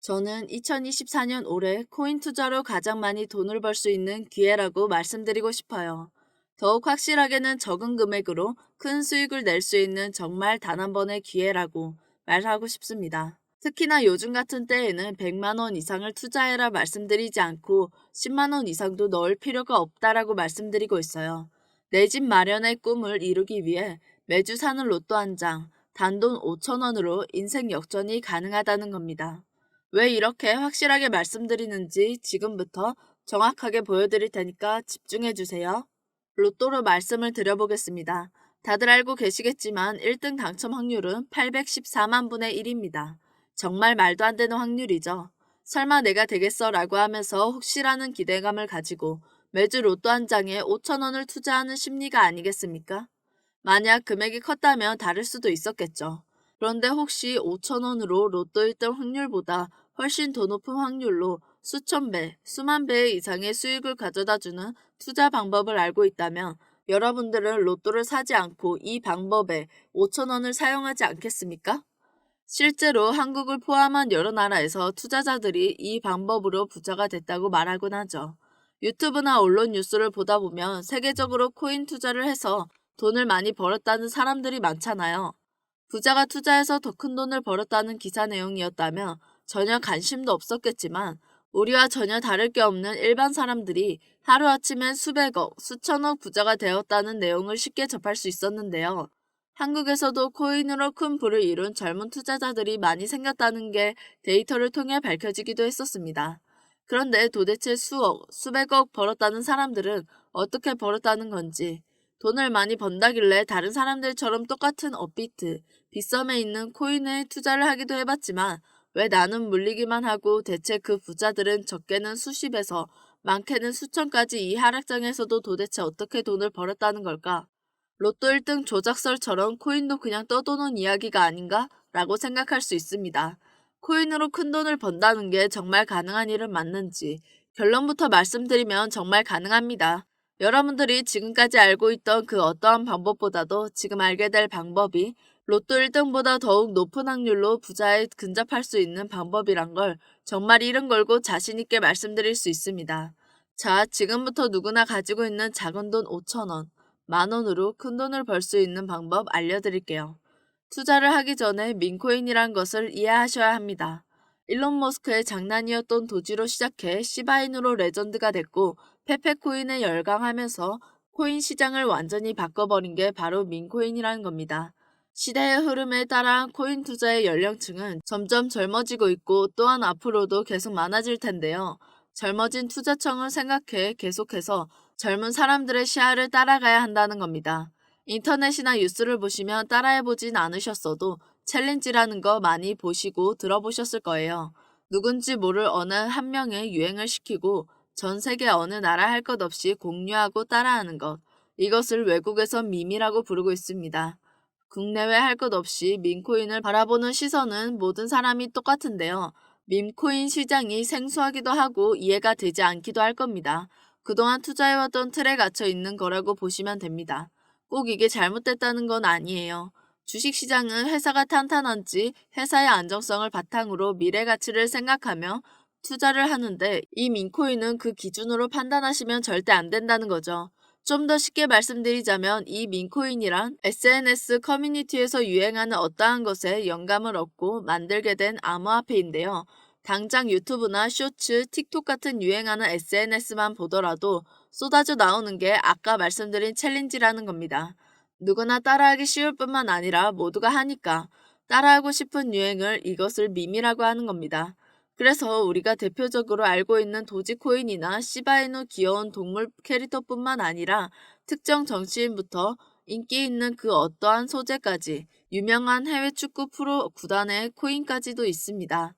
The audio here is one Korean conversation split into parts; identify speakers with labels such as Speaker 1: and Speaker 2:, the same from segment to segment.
Speaker 1: 저는 2024년 올해 코인 투자로 가장 많이 돈을 벌 수 있는 기회라고 말씀드리고 싶어요. 더욱 확실하게는 적은 금액으로 큰 수익을 낼 수 있는 정말 단 한 번의 기회라고 말하고 싶습니다. 특히나 요즘 같은 때에는 100만 원 이상을 투자해라 말씀드리지 않고 10만 원 이상도 넣을 필요가 없다라고 말씀드리고 있어요. 내 집 마련의 꿈을 이루기 위해 매주 사는 로또 한 장, 단돈 5천 원으로 인생 역전이 가능하다는 겁니다. 왜 이렇게 확실하게 말씀드리는지 지금부터 정확하게 보여드릴 테니까 집중해 주세요. 로또로 말씀을 드려보겠습니다. 다들 알고 계시겠지만 1등 당첨 확률은 814만 분의 1입니다. 정말 말도 안 되는 확률이죠. 설마 내가 되겠어 라고 하면서 혹시라는 기대감을 가지고 매주 로또 한 장에 5천 원을 투자하는 심리가 아니겠습니까? 만약 금액이 컸다면 다를 수도 있었겠죠. 그런데 혹시 5천 원으로 로또 1등 확률보다 훨씬 더 높은 확률로 수천 배, 수만 배 이상의 수익을 가져다주는 투자 방법을 알고 있다면 여러분들은 로또를 사지 않고 이 방법에 5천 원을 사용하지 않겠습니까? 실제로 한국을 포함한 여러 나라에서 투자자들이 이 방법으로 부자가 됐다고 말하곤 하죠. 유튜브나 언론 뉴스를 보다 보면 세계적으로 코인 투자를 해서 돈을 많이 벌었다는 사람들이 많잖아요. 부자가 투자해서 더 큰 돈을 벌었다는 기사 내용이었다면 전혀 관심도 없었겠지만 우리와 전혀 다를 게 없는 일반 사람들이 하루아침에 수백억, 수천억 부자가 되었다는 내용을 쉽게 접할 수 있었는데요. 한국에서도 코인으로 큰 부를 이룬 젊은 투자자들이 많이 생겼다는 게 데이터를 통해 밝혀지기도 했었습니다. 그런데 도대체 수억, 수백억 벌었다는 사람들은 어떻게 벌었다는 건지, 돈을 많이 번다길래 다른 사람들처럼 똑같은 업비트, 빗썸에 있는 코인에 투자를 하기도 해봤지만 왜 나는 물리기만 하고 대체 그 부자들은 적게는 수십에서 많게는 수천까지 이 하락장에서도 도대체 어떻게 돈을 벌었다는 걸까? 로또 1등 조작설처럼 코인도 그냥 떠도는 이야기가 아닌가? 라고 생각할 수 있습니다. 코인으로 큰 돈을 번다는 게 정말 가능한 일은 맞는지 결론부터 말씀드리면 정말 가능합니다. 여러분들이 지금까지 알고 있던 그 어떠한 방법보다도 지금 알게 될 방법이 로또 1등보다 더욱 높은 확률로 부자에 근접할 수 있는 방법이란 걸 정말 이름 걸고 자신있게 말씀드릴 수 있습니다. 자, 지금부터 누구나 가지고 있는 작은 돈 5천 원, 만 원으로 큰 돈을 벌 수 있는 방법 알려드릴게요. 투자를 하기 전에 민코인이란 것을 이해하셔야 합니다. 일론 머스크의 장난이었던 도지로 시작해 시바인으로 레전드가 됐고 페페코인에 열광하면서 코인 시장을 완전히 바꿔버린 게 바로 민코인이라는 겁니다. 시대의 흐름에 따라 코인 투자의 연령층은 점점 젊어지고 있고 또한 앞으로도 계속 많아질 텐데요. 젊어진 투자청을 생각해 계속해서 젊은 사람들의 시야를 따라가야 한다는 겁니다. 인터넷이나 뉴스를 보시면 따라해보진 않으셨어도 챌린지라는 거 많이 보시고 들어보셨을 거예요. 누군지 모를 어느 한 명의 유행을 시키고 전 세계 어느 나라 할 것 없이 공유하고 따라하는 것. 이것을 외국에선 밈이라고 부르고 있습니다. 국내외 할 것 없이 밈코인을 바라보는 시선은 모든 사람이 똑같은데요. 밈코인 시장이 생소하기도 하고 이해가 되지 않기도 할 겁니다. 그동안 투자해왔던 틀에 갇혀 있는 거라고 보시면 됩니다. 꼭 이게 잘못됐다는 건 아니에요. 주식시장은 회사가 탄탄한지 회사의 안정성을 바탕으로 미래 가치를 생각하며 투자를 하는데 이 민코인은 그 기준으로 판단하시면 절대 안 된다는 거죠. 좀 더 쉽게 말씀드리자면 이 민코인이란 SNS 커뮤니티에서 유행하는 어떠한 것에 영감을 얻고 만들게 된 암호화폐인데요. 당장 유튜브나 쇼츠, 틱톡 같은 유행하는 SNS만 보더라도 쏟아져 나오는 게 아까 말씀드린 챌린지라는 겁니다. 누구나 따라하기 쉬울 뿐만 아니라 모두가 하니까 따라하고 싶은 유행을 이것을 밈이라고 하는 겁니다. 그래서 우리가 대표적으로 알고 있는 도지코인이나 시바이누 귀여운 동물 캐릭터뿐만 아니라 특정 정치인부터 인기 있는 그 어떠한 소재까지 유명한 해외 축구 프로 구단의 코인까지도 있습니다.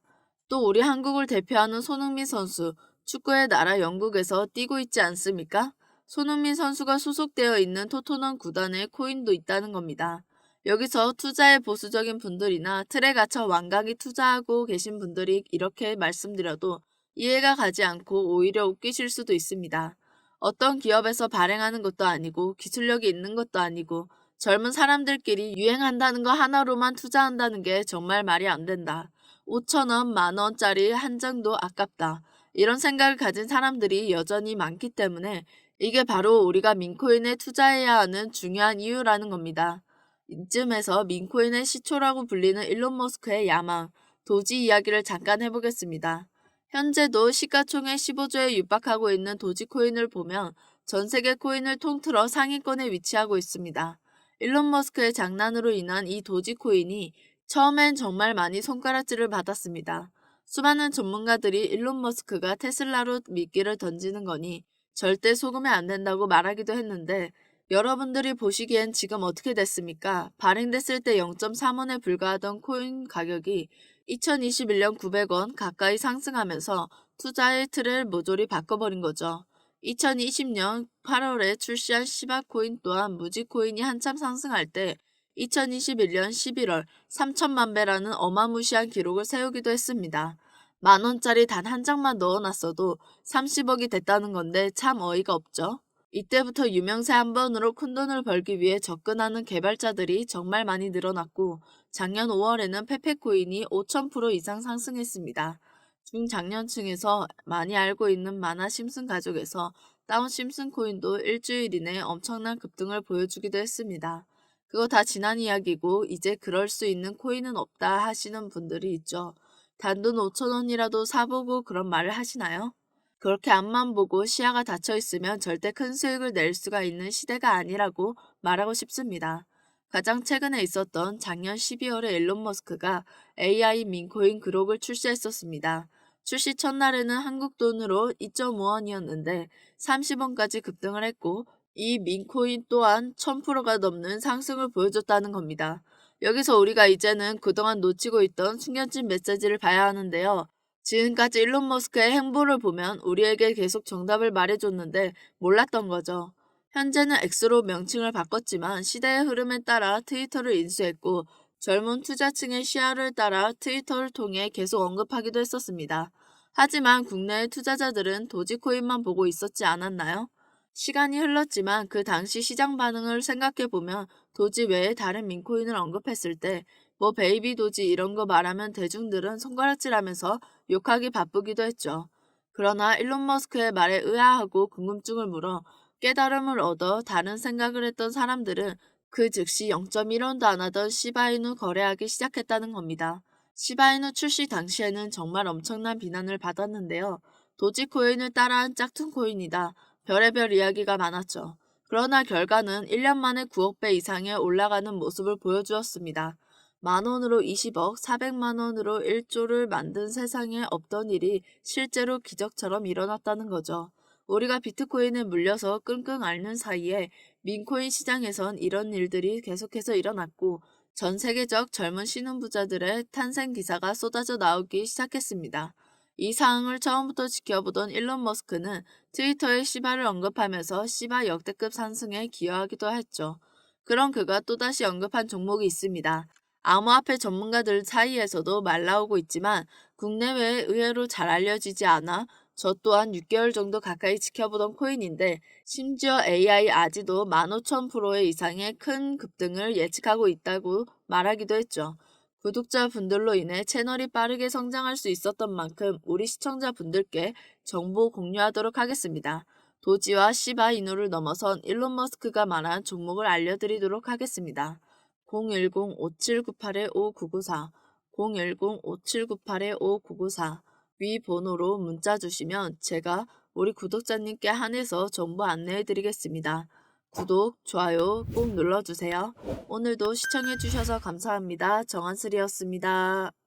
Speaker 1: 또 우리 한국을 대표하는 손흥민 선수, 축구의 나라 영국에서 뛰고 있지 않습니까? 손흥민 선수가 소속되어 있는 토트넘 구단의 코인도 있다는 겁니다. 여기서 투자에 보수적인 분들이나 틀에 갇혀 완강히 투자하고 계신 분들이 이렇게 말씀드려도 이해가 가지 않고 오히려 웃기실 수도 있습니다. 어떤 기업에서 발행하는 것도 아니고 기술력이 있는 것도 아니고 젊은 사람들끼리 유행한다는 거 하나로만 투자한다는 게 정말 말이 안 된다. 5,000원, 만 원짜리 한 장도 아깝다. 이런 생각을 가진 사람들이 여전히 많기 때문에 이게 바로 우리가 민코인에 투자해야 하는 중요한 이유라는 겁니다. 이쯤에서 민코인의 시초라고 불리는 일론 머스크의 야망, 도지 이야기를 잠깐 해보겠습니다. 현재도 시가총액 15조에 육박하고 있는 도지코인을 보면 전 세계 코인을 통틀어 상위권에 위치하고 있습니다. 일론 머스크의 장난으로 인한 이 도지코인이 처음엔 정말 많이 손가락질을 받았습니다. 수많은 전문가들이 일론 머스크가 테슬라로 미끼를 던지는 거니 절대 속으면 안 된다고 말하기도 했는데 여러분들이 보시기엔 지금 어떻게 됐습니까? 발행됐을 때 0.3원에 불과하던 코인 가격이 2021년 900원 가까이 상승하면서 투자의 틀을 모조리 바꿔버린 거죠. 2020년 8월에 출시한 시바코인 또한 무지코인이 한참 상승할 때 2021년 11월 3천만 배라는 어마무시한 기록을 세우기도 했습니다. 만 원짜리 단 한 장만 넣어놨어도 30억이 됐다는 건데 참 어이가 없죠. 이때부터 유명세 한 번으로 큰돈을 벌기 위해 접근하는 개발자들이 정말 많이 늘어났고 작년 5월에는 페페코인이 5,000% 이상 상승했습니다. 중장년층에서 많이 알고 있는 만화 심슨 가족에서 따온 심슨 코인도 일주일 이내 엄청난 급등을 보여주기도 했습니다. 그거 다 지난 이야기고 이제 그럴 수 있는 코인은 없다 하시는 분들이 있죠. 단돈 5,000원이라도 사보고 그런 말을 하시나요? 그렇게 앞만 보고 시야가 닫혀 있으면 절대 큰 수익을 낼 수가 있는 시대가 아니라고 말하고 싶습니다. 가장 최근에 있었던 작년 12월에 일론 머스크가 AI 민코인 그록을 출시했었습니다. 출시 첫날에는 한국 돈으로 2.5원이었는데 30원까지 급등을 했고 이 민코인 또한 1000%가 넘는 상승을 보여줬다는 겁니다. 여기서 우리가 이제는 그동안 놓치고 있던 숨겨진 메시지를 봐야 하는데요. 지금까지 일론 머스크의 행보를 보면 우리에게 계속 정답을 말해줬는데 몰랐던 거죠. 현재는 X로 명칭을 바꿨지만 시대의 흐름에 따라 트위터를 인수했고 젊은 투자층의 시야를 따라 트위터를 통해 계속 언급하기도 했었습니다. 하지만 국내의 투자자들은 도지코인만 보고 있었지 않았나요? 시간이 흘렀지만 그 당시 시장 반응을 생각해보면 도지 외에 다른 민코인을 언급했을 때 뭐 베이비 도지 이런 거 말하면 대중들은 손가락질하면서 욕하기 바쁘기도 했죠. 그러나 일론 머스크의 말에 의아하고 궁금증을 물어 깨달음을 얻어 다른 생각을 했던 사람들은 그 즉시 0.1원도 안 하던 시바이누 거래하기 시작했다는 겁니다. 시바이누 출시 당시에는 정말 엄청난 비난을 받았는데요. 도지코인을 따라한 짝퉁 코인이다. 별의별 이야기가 많았죠. 그러나 결과는 1년 만에 9억 배 이상에 올라가는 모습을 보여주었습니다. 만 원으로 20억, 400만 원으로 1조를 만든 세상에 없던 일이 실제로 기적처럼 일어났다는 거죠. 우리가 비트코인에 물려서 끙끙 앓는 사이에 민코인 시장에선 이런 일들이 계속해서 일어났고 전 세계적 젊은 신흥부자들의 탄생 기사가 쏟아져 나오기 시작했습니다. 이 상황을 처음부터 지켜보던 일론 머스크는 트위터에 시바를 언급하면서 시바 역대급 상승에 기여하기도 했죠. 그런 그가 또다시 언급한 종목이 있습니다. 암호화폐 전문가들 사이에서도 말 나오고 있지만 국내외에 의외로 잘 알려지지 않아 저 또한 6개월 정도 가까이 지켜보던 코인인데 심지어 AI 아지도 15,000% 이상의 큰 급등을 예측하고 있다고 말하기도 했죠. 구독자분들로 인해 채널이 빠르게 성장할 수 있었던 만큼 우리 시청자분들께 정보 공유하도록 하겠습니다. 도지와 시바이누를 넘어선 일론 머스크가 말한 종목을 알려드리도록 하겠습니다. 010-5798-5994, 010-5798-5994 위 번호로 문자 주시면 제가 우리 구독자님께 한해서 정보 안내해 드리겠습니다. 구독, 좋아요 꼭 눌러주세요. 오늘도 시청해 주셔서 감사합니다. 정한슬이었습니다.